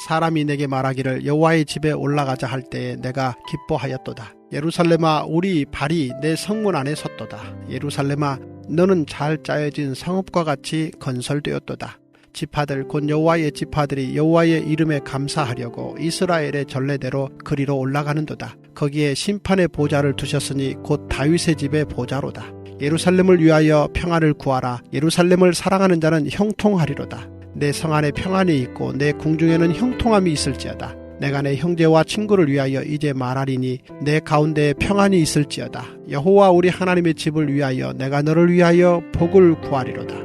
사람이 내게 말하기를 여호와의 집에 올라가자 할 때에 내가 기뻐하였도다. 예루살렘아, 우리 발이 내 성문 안에 섰도다. 예루살렘아, 너는 잘 짜여진 성읍과 같이 건설되었도다. 지파들 곧 여호와의 지파들이 여호와의 이름에 감사하려고 이스라엘의 전례대로 그리로 올라가는도다. 거기에 심판의 보좌를 두셨으니 곧 다윗의 집의 보좌로다. 예루살렘을 위하여 평안을 구하라. 예루살렘을 사랑하는 자는 형통하리로다. 내 성 안에 평안이 있고 내 궁중에는 형통함이 있을지어다. 내가 내 형제와 친구를 위하여 이제 말하리니 내 가운데에 평안이 있을지어다. 여호와 우리 하나님의 집을 위하여 내가 너를 위하여 복을 구하리로다.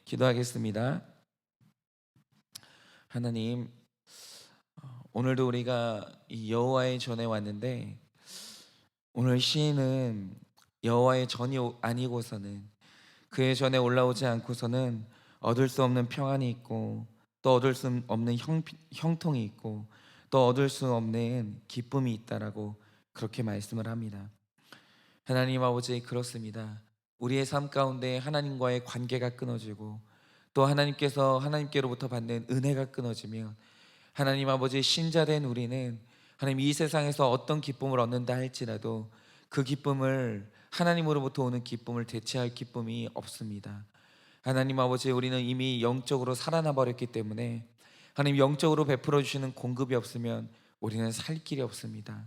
기도하겠습니다. 하나님, 오늘도 우리가 이 여호와의 전에 왔는데 오늘 시인은 여호와의 전이 아니고서는 그의 전에 올라오지 않고서는 얻을 수 없는 평안이 있고 또 얻을 수 없는 형통이 있고 또 얻을 수 없는 기쁨이 있다라고 그렇게 말씀을 합니다. 하나님 아버지, 그렇습니다. 우리의 삶 가운데 하나님과의 관계가 끊어지고 또 하나님께로부터 받는 은혜가 끊어지면 하나님 아버지, 신자된 우리는 하나님 이 세상에서 어떤 기쁨을 얻는다 할지라도 그 기쁨을, 하나님으로부터 오는 기쁨을 대체할 기쁨이 없습니다. 하나님 아버지, 우리는 이미 영적으로 살아나 버렸기 때문에 하나님 영적으로 베풀어 주시는 공급이 없으면 우리는 살 길이 없습니다.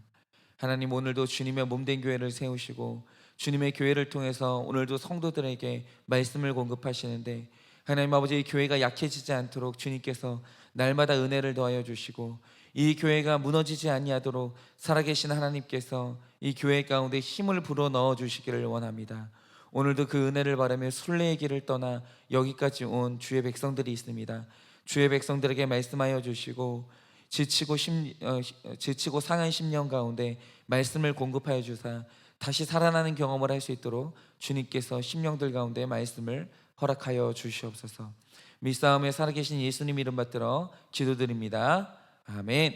하나님, 오늘도 주님의 몸된 교회를 세우시고 주님의 교회를 통해서 오늘도 성도들에게 말씀을 공급하시는데 하나님 아버지, 이 교회가 약해지지 않도록 주님께서 날마다 은혜를 더하여 주시고 이 교회가 무너지지 아니하도록 살아계신 하나님께서 이 교회 가운데 힘을 불어넣어 주시기를 원합니다. 오늘도 그 은혜를 바라며 순례의 길을 떠나 여기까지 온 주의 백성들이 있습니다. 주의 백성들에게 말씀하여 주시고 지치고 상한 심령 가운데 말씀을 공급하여 주사 다시 살아나는 경험을 할 수 있도록 주님께서 심령들 가운데 말씀을 허락하여 주시옵소서. 믿사움에 살아계신 예수님 이름 받들어 기도드립니다. 아멘.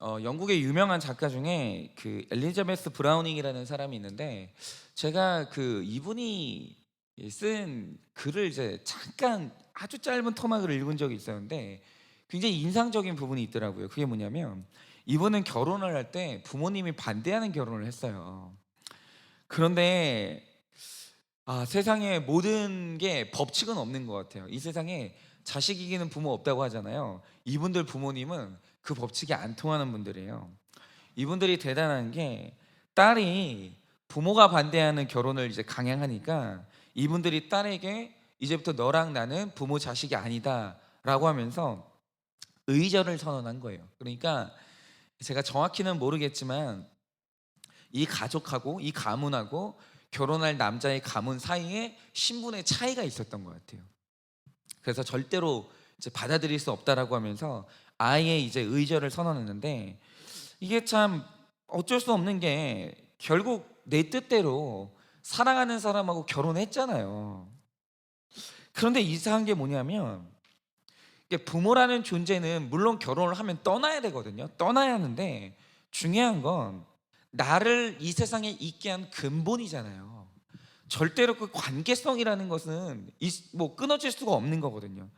영국의 유명한 작가 중에 그 엘리자베스 브라우닝이라는 사람이 있는데 제가 이분이 쓴 글을 이제 잠깐 아주 짧은 토막을 읽은 적이 있었는데 굉장히 인상적인 부분이 있더라고요. 그게 뭐냐면 이분은 결혼을 할 때 부모님이 반대하는 결혼을 했어요. 그런데 세상에 모든 게 법칙은 없는 것 같아요. 이 세상에 자식 이기는 부모 없다고 하잖아요. 이분들 부모님은 그 법칙이 안 통하는 분들이에요. 이분들이 대단한 게 딸이 부모가 반대하는 결혼을 이제 강행하니까 이분들이 딸에게 이제부터 너랑 나는 부모 자식이 아니다 라고 하면서 의절을 선언한 거예요. 그러니까 제가 정확히는 모르겠지만 이 가족하고 이 가문하고 결혼할 남자의 가문 사이에 신분의 차이가 있었던 것 같아요. 그래서 절대로 이제 받아들일 수 없다라고 하면서 아예 이제 의절을 선언했는데 이게 참 어쩔 수 없는 게 결국 내 뜻대로 사랑하는 사람하고 결혼했잖아요. 그런데 이상한 게 뭐냐면 부모라는 존재는 물론 결혼을 하면 떠나야 되거든요. 떠나야 하는데 중요한 건 나를 이 세상에 있게 한 근본이잖아요. 절대로 그 관계성이라는 것은 끊어질 수가 없는 거거든요.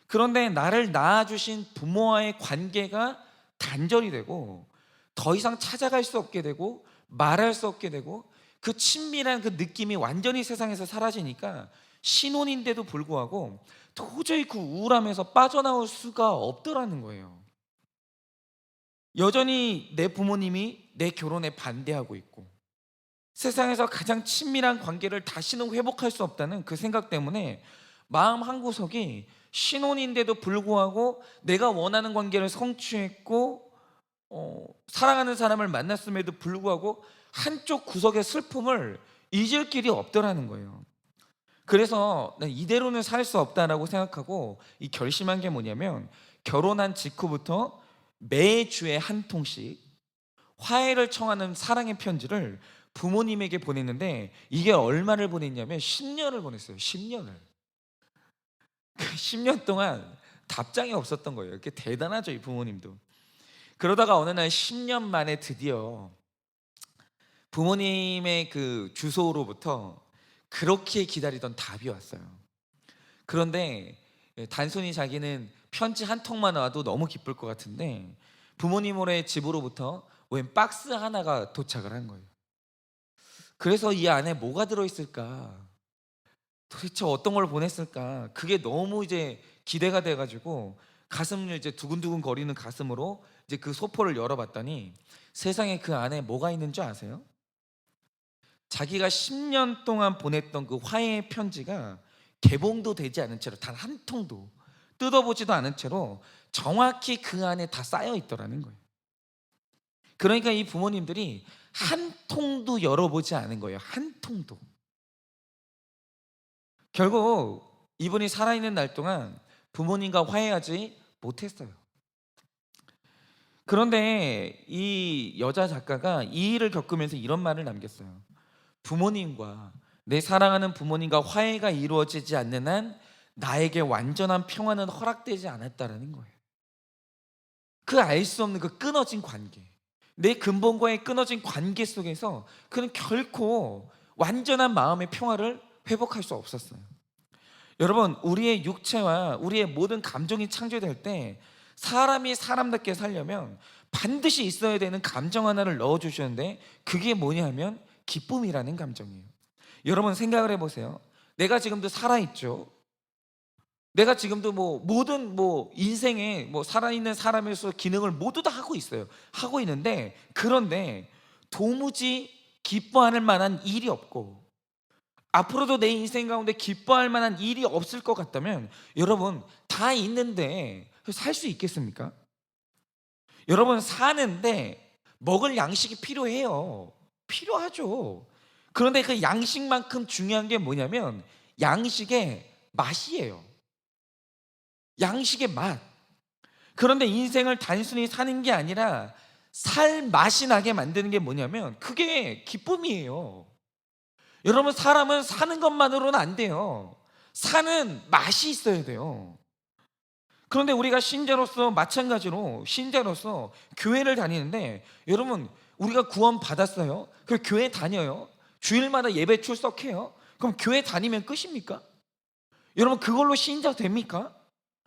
그런데 나를 낳아주신 부모와의 관계가 단절이 되고 더 이상 찾아갈 수 없게 되고 말할 수 없게 되고 그 친밀한 그 느낌이 완전히 세상에서 사라지니까 신혼인데도 불구하고 도저히 그 우울함에서 빠져나올 수가 없더라는 거예요. 여전히 내 부모님이 내 결혼에 반대하고 있고 세상에서 가장 친밀한 관계를 다시는 회복할 수 없다는 그 생각 때문에 마음 한구석이 신혼인데도 불구하고 내가 원하는 관계를 성취했고 사랑하는 사람을 만났음에도 불구하고 한쪽 구석의 슬픔을 잊을 길이 없더라는 거예요. 그래서 난 이대로는 살 수 없다라고 생각하고 이 결심한 게 뭐냐면 결혼한 직후부터 매주에 한 통씩 화해를 청하는 사랑의 편지를 부모님에게 보냈는데 이게 얼마를 보냈냐면 10년을 보냈어요. 10년을. 10년 동안 답장이 없었던 거예요. 이렇게 대단하죠, 이 부모님도. 그러다가 어느 날 10년 만에 드디어 부모님의 그 주소로부터 그렇게 기다리던 답이 왔어요. 그런데 단순히 자기는 편지 한 통만 와도 너무 기쁠 것 같은데 부모님의 집으로부터 웬 박스 하나가 도착을 한 거예요. 그래서 이 안에 뭐가 들어있을까? 도대체 어떤 걸 보냈을까? 그게 너무 이제 기대가 돼가지고 가슴을 이제 두근두근 거리는 가슴으로 이제 그 소포를 열어봤더니 세상에 그 안에 뭐가 있는 줄 아세요? 자기가 10년 동안 보냈던 그 화해의 편지가 개봉도 되지 않은 채로 단 한 통도 뜯어보지도 않은 채로 정확히 그 안에 다 쌓여 있더라는 거예요. 그러니까 이 부모님들이 한 통도 열어보지 않은 거예요. 한 통도. 결국 이분이 살아있는 날 동안 부모님과 화해하지 못했어요. 그런데 이 여자 작가가 이 일을 겪으면서 이런 말을 남겼어요. 부모님과 내 사랑하는 부모님과 화해가 이루어지지 않는 한 나에게 완전한 평화는 허락되지 않았다라는 거예요. 그 알 수 없는 그 끊어진 관계, 내 근본과의 끊어진 관계 속에서 그는 결코 완전한 마음의 평화를 회복할 수 없었어요. 여러분, 우리의 육체와 우리의 모든 감정이 창조될 때 사람이 사람답게 살려면 반드시 있어야 되는 감정 하나를 넣어주셨는데 그게 뭐냐면 기쁨이라는 감정이에요. 여러분 생각을 해보세요. 내가 지금도 살아있죠. 내가 지금도 모든 인생에 살아있는 사람으로서 기능을 모두 다 하고 있어요. 하고 있는데 그런데 도무지 기뻐할 만한 일이 없고 앞으로도 내 인생 가운데 기뻐할 만한 일이 없을 것 같다면 여러분 다 있는데 살 수 있겠습니까? 여러분 사는데 먹을 양식이 필요해요. 필요하죠. 그런데 그 양식만큼 중요한 게 뭐냐면 양식의 맛이에요. 양식의 맛. 그런데 인생을 단순히 사는 게 아니라 살 맛이 나게 만드는 게 뭐냐면 그게 기쁨이에요. 여러분 사람은 사는 것만으로는 안 돼요. 사는 맛이 있어야 돼요. 그런데 우리가 신자로서 마찬가지로 신자로서 교회를 다니는데 여러분 우리가 구원 받았어요. 그럼 교회 다녀요. 주일마다 예배 출석해요. 그럼 교회 다니면 끝입니까? 여러분 그걸로 신자 됩니까?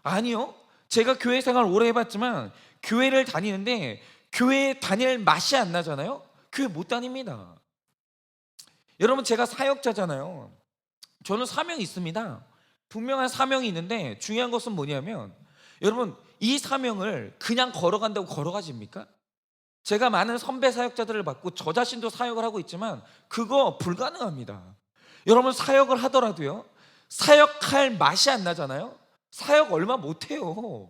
아니요. 제가 교회 생활 오래 해봤지만 교회를 다니는데 교회에 다닐 맛이 안 나잖아요. 교회 못 다닙니다. 여러분 제가 사역자잖아요. 저는 사명이 있습니다. 분명한 사명이 있는데 중요한 것은 뭐냐면 여러분 이 사명을 그냥 걸어간다고 걸어가집니까? 제가 많은 선배 사역자들을 봤고 저 자신도 사역을 하고 있지만 그거 불가능합니다. 여러분 사역을 하더라도요 사역할 맛이 안 나잖아요. 사역 얼마 못해요.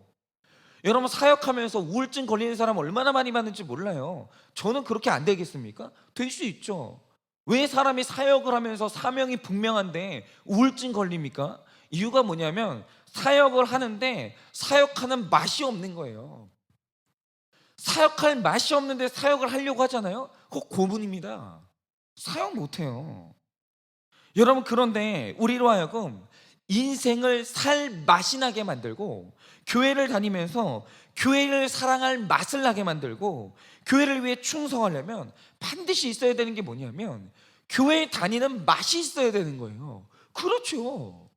여러분 사역하면서 우울증 걸리는 사람 얼마나 많이 봤는지 몰라요. 저는 그렇게 안 되겠습니까? 될 수 있죠. 왜 사람이 사역을 하면서 사명이 분명한데 우울증 걸립니까? 이유가 뭐냐면 사역을 하는데 사역하는 맛이 없는 거예요. 사역할 맛이 없는데 사역을 하려고 하잖아요. 그거 고문입니다. 사역 못해요. 여러분 그런데 우리로 하여금 인생을 살 맛이 나게 만들고 교회를 다니면서 교회를 사랑할 맛을 나게 만들고 교회를 위해 충성하려면 반드시 있어야 되는 게 뭐냐면 교회 다니는 맛이 있어야 되는 거예요. 그렇죠.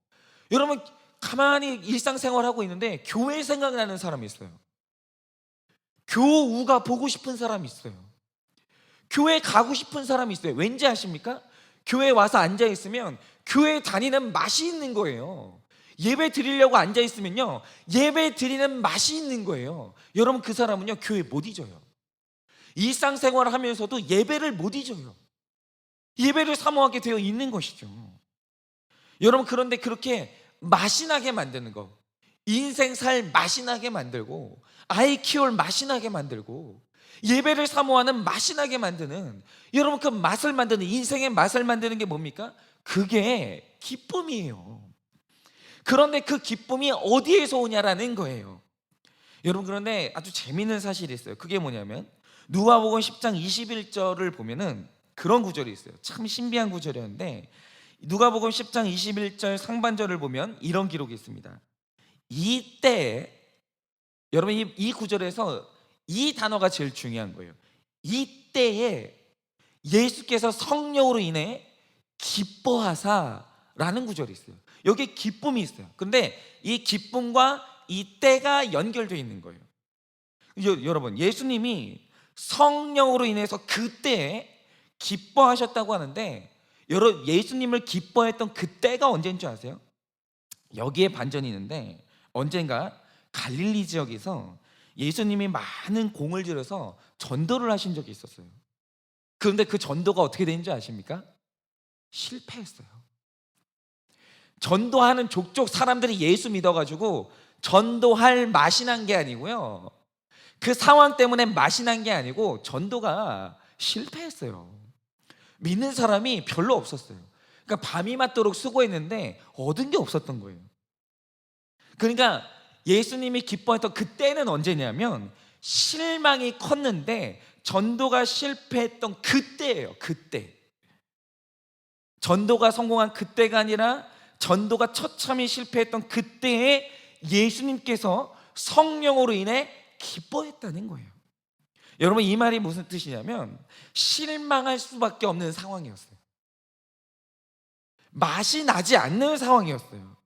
여러분 가만히 일상생활하고 있는데 교회 생각나는 사람이 있어요. 교우가 보고 싶은 사람이 있어요. 교회 가고 싶은 사람이 있어요. 왠지 아십니까? 교회 와서 앉아있으면 교회 다니는 맛이 있는 거예요. 예배 드리려고 앉아있으면요 예배 드리는 맛이 있는 거예요. 여러분 그 사람은요 교회 못 잊어요. 일상생활을 하면서도 예배를 못 잊어요. 예배를 사모하게 되어 있는 것이죠. 여러분 그런데 그렇게 맛이 나게 만드는 거, 인생 살 맛이 나게 만들고 아이 키울 맛이 나게 만들고 예배를 사모하는 맛이 나게 만드는 여러분 그 맛을 만드는 인생의 맛을 만드는 게 뭡니까? 그게 기쁨이에요. 그런데 그 기쁨이 어디에서 오냐라는 거예요. 여러분 그런데 아주 재미있는 사실이 있어요. 그게 뭐냐면 누가복음 10장 21절을 보면은 그런 구절이 있어요. 참 신비한 구절이었는데 누가복음 10장 21절 상반절을 보면 이런 기록이 있습니다. 이때 여러분 이 구절에서 이 단어가 제일 중요한 거예요. 이때에 예수께서 성령으로 인해 기뻐하사라는 구절이 있어요. 여기 기쁨이 있어요. 그런데 이 기쁨과 이 때가 연결되어 있는 거예요. 여러분, 예수님이 성령으로 인해서 그때에 기뻐하셨다고 하는데, 예수님을 기뻐했던 그때가 언제인 줄 아세요? 여기에 반전이 있는데, 언젠가 갈릴리 지역에서 예수님이 많은 공을 들여서 전도를 하신 적이 있었어요. 그런데 그 전도가 어떻게 되는지 아십니까? 실패했어요. 전도하는 족족 사람들이 예수 믿어가지고 전도할 맛이 난 게 아니고요, 그 상황 때문에 맛이 난 게 아니고 전도가 실패했어요. 믿는 사람이 별로 없었어요. 그러니까 밤이 맞도록 수고했는데 얻은 게 없었던 거예요. 그러니까 예수님이 기뻐했던 그때는 언제냐면, 실망이 컸는데 전도가 실패했던 그때예요. 그때. 전도가 성공한 그때가 아니라 전도가 처참히 실패했던 그때에 예수님께서 성령으로 인해 기뻐했다는 거예요. 여러분, 이 말이 무슨 뜻이냐면, 실망할 수밖에 없는 상황이었어요. 맛이 나지 않는 상황이었어요.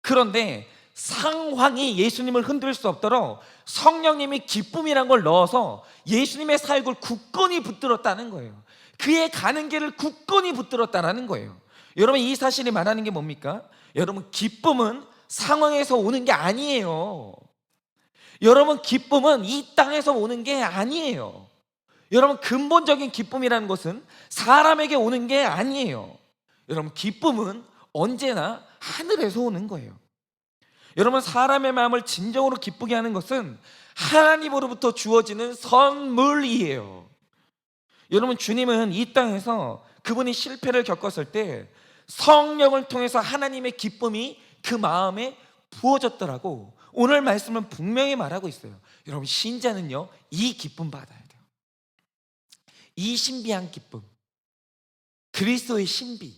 그런데 상황이 예수님을 흔들 수 없도록 성령님이 기쁨이란 걸 넣어서 예수님의 사역을 굳건히 붙들었다는 거예요. 그의 가는 길을 굳건히 붙들었다는 거예요. 여러분, 이 사실이 말하는 게 뭡니까? 여러분, 기쁨은 상황에서 오는 게 아니에요. 여러분, 기쁨은 이 땅에서 오는 게 아니에요. 여러분, 근본적인 기쁨이라는 것은 사람에게 오는 게 아니에요. 여러분, 기쁨은 언제나 하늘에서 오는 거예요. 여러분, 사람의 마음을 진정으로 기쁘게 하는 것은 하나님으로부터 주어지는 선물이에요. 여러분, 주님은 이 땅에서 그분이 실패를 겪었을 때 성령을 통해서 하나님의 기쁨이 그 마음에 부어졌더라고. 오늘 말씀은 분명히 말하고 있어요. 여러분, 신자는요, 이 기쁨 받아야 돼요. 이 신비한 기쁨, 그리스도의 신비.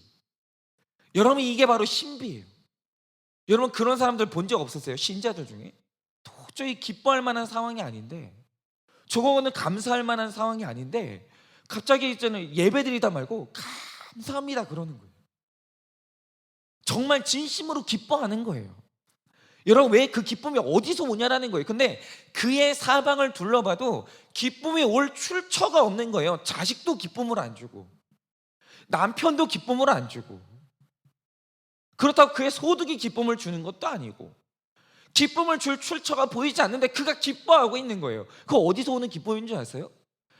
여러분, 이게 바로 신비예요. 여러분, 그런 사람들 본 적 없었어요? 신자들 중에 도저히 기뻐할 만한 상황이 아닌데, 저거는 감사할 만한 상황이 아닌데 갑자기 있잖아요, 예배드리다 말고 감사합니다 그러는 거예요. 정말 진심으로 기뻐하는 거예요. 여러분, 왜 그 기쁨이 어디서 오냐라는 거예요. 근데 그의 사방을 둘러봐도 기쁨이 올 출처가 없는 거예요. 자식도 기쁨을 안 주고, 남편도 기쁨을 안 주고, 그렇다고 그의 소득이 기쁨을 주는 것도 아니고, 기쁨을 줄 출처가 보이지 않는데 그가 기뻐하고 있는 거예요. 그거 어디서 오는 기쁨인 줄 아세요?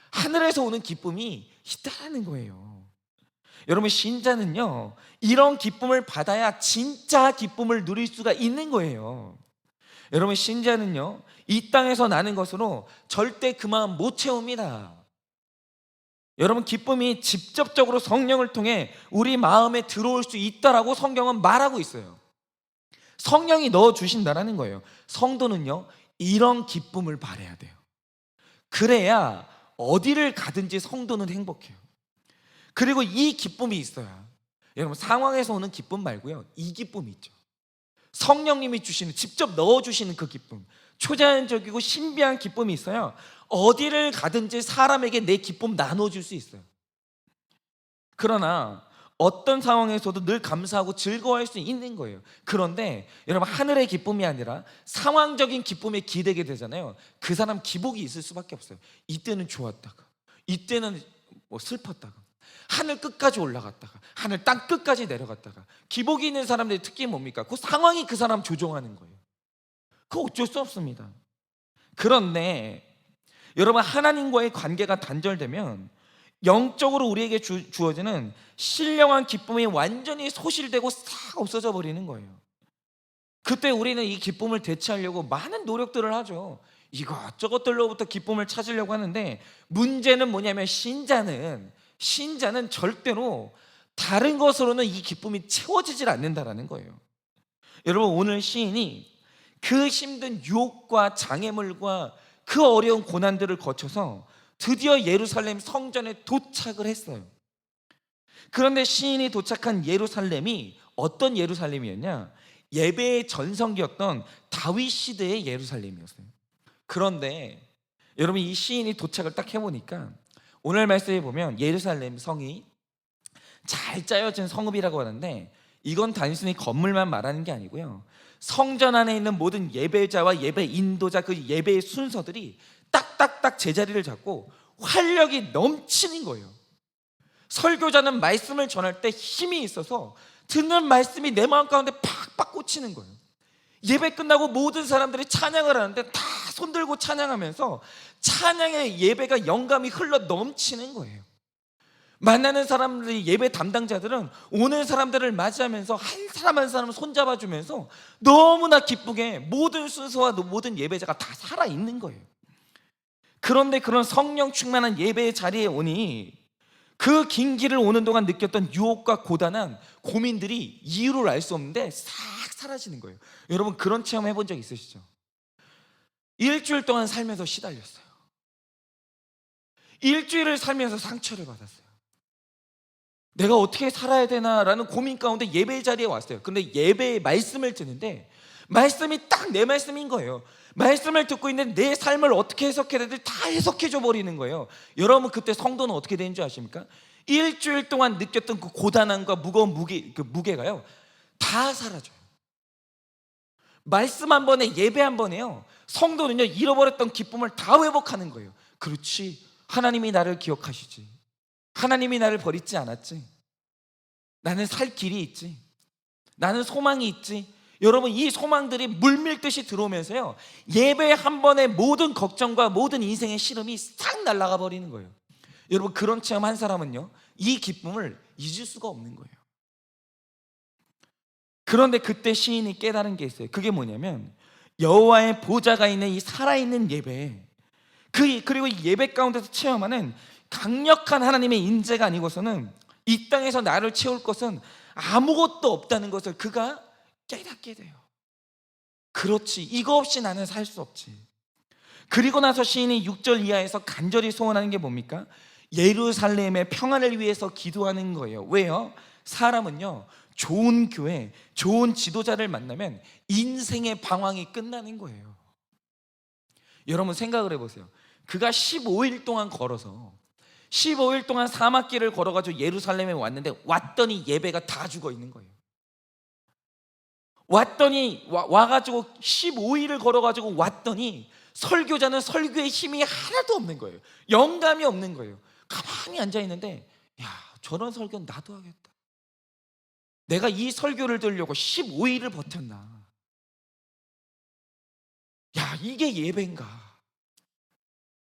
하늘에서 오는 기쁨이 있다는 거예요. 여러분, 신자는요, 이런 기쁨을 받아야 진짜 기쁨을 누릴 수가 있는 거예요. 여러분, 신자는요, 이 땅에서 나는 것으로 절대 그 마음 못 채웁니다. 여러분, 기쁨이 직접적으로 성령을 통해 우리 마음에 들어올 수 있다라고 성경은 말하고 있어요. 성령이 넣어주신다라는 거예요. 성도는요, 이런 기쁨을 바라야 돼요. 그래야 어디를 가든지 성도는 행복해요. 그리고 이 기쁨이 있어야, 여러분, 상황에서 오는 기쁨 말고요, 이 기쁨이 있죠. 성령님이 주시는, 직접 넣어주시는 그 기쁨, 초자연적이고 신비한 기쁨이 있어요. 어디를 가든지 사람에게 내 기쁨 나눠줄 수 있어요. 그러나 어떤 상황에서도 늘 감사하고 즐거워할 수 있는 거예요. 그런데 여러분, 하늘의 기쁨이 아니라 상황적인 기쁨에 기대게 되잖아요. 그 사람 기복이 있을 수밖에 없어요. 이때는 좋았다가, 이때는 슬펐다가, 하늘 끝까지 올라갔다가, 하늘 땅 끝까지 내려갔다가. 기복이 있는 사람들의 특징이 뭡니까? 그 상황이 그 사람 조종하는 거예요. 그거 어쩔 수 없습니다. 그런데 여러분, 하나님과의 관계가 단절되면 영적으로 우리에게 주어지는 신령한 기쁨이 완전히 소실되고 싹 없어져 버리는 거예요. 그때 우리는 이 기쁨을 되찾으려고 많은 노력들을 하죠. 이것저것들로부터 기쁨을 찾으려고 하는데, 문제는 뭐냐면, 신자는 절대로 다른 것으로는 이 기쁨이 채워지질 않는다라는 거예요. 여러분, 오늘 시인이 그 힘든 유혹과 장애물과 그 어려운 고난들을 거쳐서 드디어 예루살렘 성전에 도착을 했어요. 그런데 시인이 도착한 예루살렘이 어떤 예루살렘이었냐? 예배의 전성기였던 다윗 시대의 예루살렘이었어요. 그런데 여러분, 이 시인이 도착을 딱 해보니까 오늘 말씀에 보면 예루살렘 성이 잘 짜여진 성읍이라고 하는데, 이건 단순히 건물만 말하는 게 아니고요, 성전 안에 있는 모든 예배자와 예배 인도자, 그 예배의 순서들이 딱딱딱 제자리를 잡고 활력이 넘치는 거예요. 설교자는 말씀을 전할 때 힘이 있어서 듣는 말씀이 내 마음 가운데 팍팍 꽂히는 거예요. 예배 끝나고 모든 사람들이 찬양을 하는데 다 손들고 찬양하면서 찬양의 예배가 영감이 흘러 넘치는 거예요. 만나는 사람들이, 예배 담당자들은 오는 사람들을 맞이하면서 한 사람 한 사람 손잡아주면서 너무나 기쁘게 모든 순서와 모든 예배자가 다 살아있는 거예요. 그런데 그런 성령 충만한 예배의 자리에 오니 그 긴 길을 오는 동안 느꼈던 유혹과 고단한 고민들이 이유를 알 수 없는데 싹 사라지는 거예요. 여러분, 그런 체험 해본 적 있으시죠? 일주일 동안 살면서 시달렸어요. 일주일을 살면서 상처를 받았어요. 내가 어떻게 살아야 되나라는 고민 가운데 예배 자리에 왔어요. 근데 예배의 말씀을 듣는데 말씀이 딱 내 말씀인 거예요. 말씀을 듣고 있는 내 삶을 어떻게 해석해야 되는지 다 해석해줘 버리는 거예요. 여러분, 그때 성도는 어떻게 되는 줄 아십니까? 일주일 동안 느꼈던 그 고단함과 무거운 무게가요, 다 사라져요. 말씀 한 번에, 예배 한 번에요, 성도는요 잃어버렸던 기쁨을 다 회복하는 거예요. 그렇지, 하나님이 나를 기억하시지, 하나님이 나를 버리지 않았지, 나는 살 길이 있지, 나는 소망이 있지. 여러분, 이 소망들이 물밀듯이 들어오면서요, 예배 한 번에 모든 걱정과 모든 인생의 시름이 싹 날아가 버리는 거예요. 여러분, 그런 체험 한 사람은요, 이 기쁨을 잊을 수가 없는 거예요. 그런데 그때 시인이 깨달은 게 있어요. 그게 뭐냐면, 여호와의 보좌가 있는 이 살아있는 예배, 그리고 이 예배 가운데서 체험하는 강력한 하나님의 인재가 아니고서는 이 땅에서 나를 채울 것은 아무것도 없다는 것을 그가 깨닫게 돼요. 그렇지, 이거 없이 나는 살 수 없지. 그리고 나서 시인이 6절 이하에서 간절히 소원하는 게 뭡니까? 예루살렘의 평안을 위해서 기도하는 거예요. 왜요? 사람은요, 좋은 교회, 좋은 지도자를 만나면 인생의 방황이 끝나는 거예요. 여러분, 생각을 해보세요. 그가 15일 동안 걸어서 15일 동안 사막길을 걸어가지고 예루살렘에 왔는데, 왔더니 예배가 다 죽어 있는 거예요. 왔더니 와가지고 15일을 걸어가지고 왔더니 설교자는 설교의 힘이 하나도 없는 거예요. 영감이 없는 거예요. 가만히 앉아있는데, 야, 저런 설교는 나도 하겠다. 내가 이 설교를 들으려고 15일을 버텼나. 야, 이게 예배인가.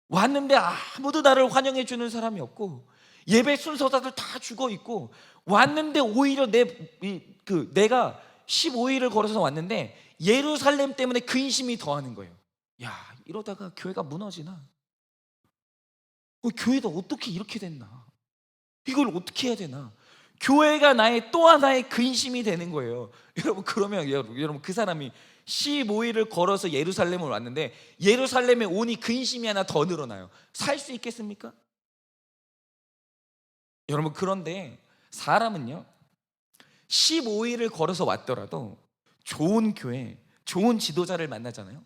왔는데 아무도 나를 환영해 주는 사람이 없고, 예배 순서자들 다 죽어있고, 왔는데 오히려 내가 15일을 걸어서 왔는데 예루살렘 때문에 근심이 더하는 거예요. 야, 이러다가 교회가 무너지나? 교회가 어떻게 이렇게 됐나? 이걸 어떻게 해야 되나? 교회가 나의 또 하나의 근심이 되는 거예요. 여러분, 그러면 여러분, 그 사람이 15일을 걸어서 예루살렘을 왔는데 예루살렘에 오니 근심이 하나 더 늘어나요. 살 수 있겠습니까? 여러분, 그런데 사람은요, 15일을 걸어서 왔더라도 좋은 교회, 좋은 지도자를 만나잖아요.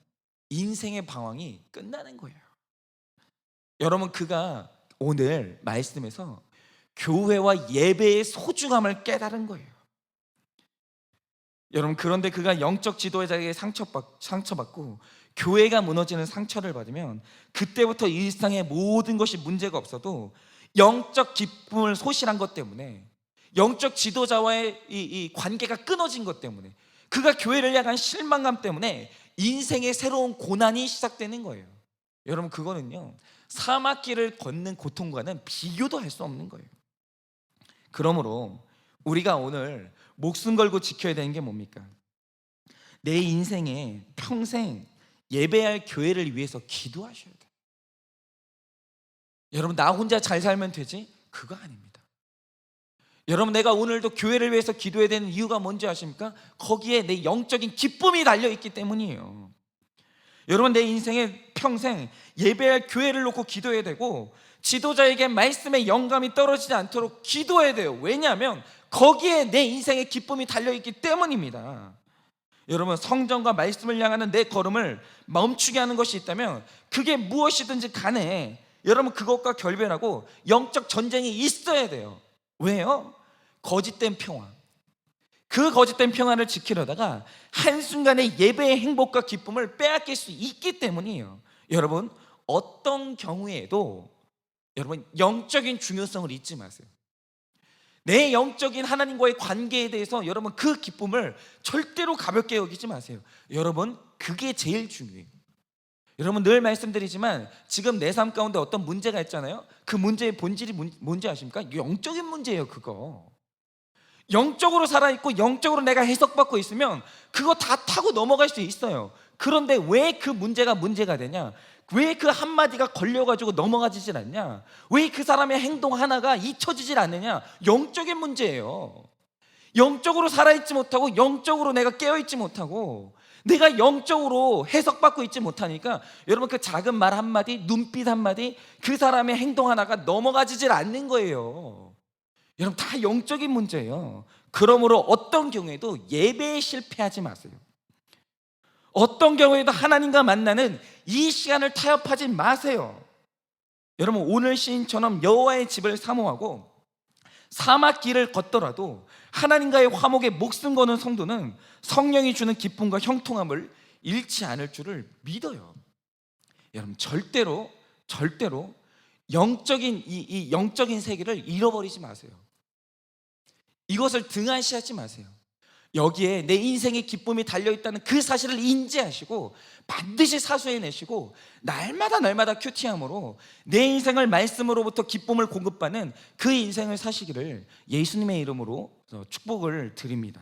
인생의 방황이 끝나는 거예요. 여러분, 그가 오늘 말씀에서 교회와 예배의 소중함을 깨달은 거예요. 여러분, 그런데 그가 영적 지도자에게 상처받고 교회가 무너지는 상처를 받으면 그때부터 일상의 모든 것이 문제가 없어도 영적 기쁨을 소실한 것 때문에, 영적 지도자와의 이 관계가 끊어진 것 때문에, 그가 교회를 향한 실망감 때문에 인생의 새로운 고난이 시작되는 거예요. 여러분, 그거는요, 사막길을 걷는 고통과는 비교도 할 수 없는 거예요. 그러므로 우리가 오늘 목숨 걸고 지켜야 되는 게 뭡니까? 내 인생에 평생 예배할 교회를 위해서 기도하셔야 돼요. 여러분, 나 혼자 잘 살면 되지? 그거 아닙니다. 여러분, 내가 오늘도 교회를 위해서 기도해야 되는 이유가 뭔지 아십니까? 거기에 내 영적인 기쁨이 달려있기 때문이에요. 여러분, 내 인생에 평생 예배할 교회를 놓고 기도해야 되고, 지도자에게 말씀의 영감이 떨어지지 않도록 기도해야 돼요. 왜냐하면 거기에 내 인생의 기쁨이 달려있기 때문입니다. 여러분, 성전과 말씀을 향하는 내 걸음을 멈추게 하는 것이 있다면 그게 무엇이든지 간에 여러분, 그것과 결별하고 영적 전쟁이 있어야 돼요. 왜요? 거짓된 평화, 그 거짓된 평안을 지키려다가 한순간에 예배의 행복과 기쁨을 빼앗길 수 있기 때문이에요. 여러분, 어떤 경우에도 여러분 영적인 중요성을 잊지 마세요. 내 영적인 하나님과의 관계에 대해서 여러분 그 기쁨을 절대로 가볍게 여기지 마세요. 여러분, 그게 제일 중요해요. 여러분, 늘 말씀드리지만 지금 내 삶 가운데 어떤 문제가 있잖아요. 그 문제의 본질이 뭔지 아십니까? 영적인 문제예요. 그거 영적으로 살아있고 영적으로 내가 해석받고 있으면 그거 다 타고 넘어갈 수 있어요. 그런데 왜 그 문제가 문제가 되냐? 왜 그 한마디가 걸려가지고 넘어가지질 않냐? 왜 그 사람의 행동 하나가 잊혀지질 않느냐? 영적인 문제예요. 영적으로 살아있지 못하고 영적으로 내가 깨어있지 못하고 내가 영적으로 해석받고 있지 못하니까 여러분 그 작은 말 한마디, 눈빛 한마디, 그 사람의 행동 하나가 넘어가지질 않는 거예요. 여러분, 다 영적인 문제예요. 그러므로 어떤 경우에도 예배에 실패하지 마세요. 어떤 경우에도 하나님과 만나는 이 시간을 타협하지 마세요. 여러분, 오늘 시인처럼 여호와의 집을 사모하고 사막길을 걷더라도 하나님과의 화목에 목숨 거는 성도는 성령이 주는 기쁨과 형통함을 잃지 않을 줄을 믿어요. 여러분, 절대로 영적인 이 영적인 세계를 잃어버리지 마세요. 이것을 등한시하지 마세요. 여기에 내 인생의 기쁨이 달려있다는 그 사실을 인지하시고 반드시 사수해내시고 날마다 큐티함으로 내 인생을 말씀으로부터 기쁨을 공급받는 그 인생을 사시기를 예수님의 이름으로 축복을 드립니다.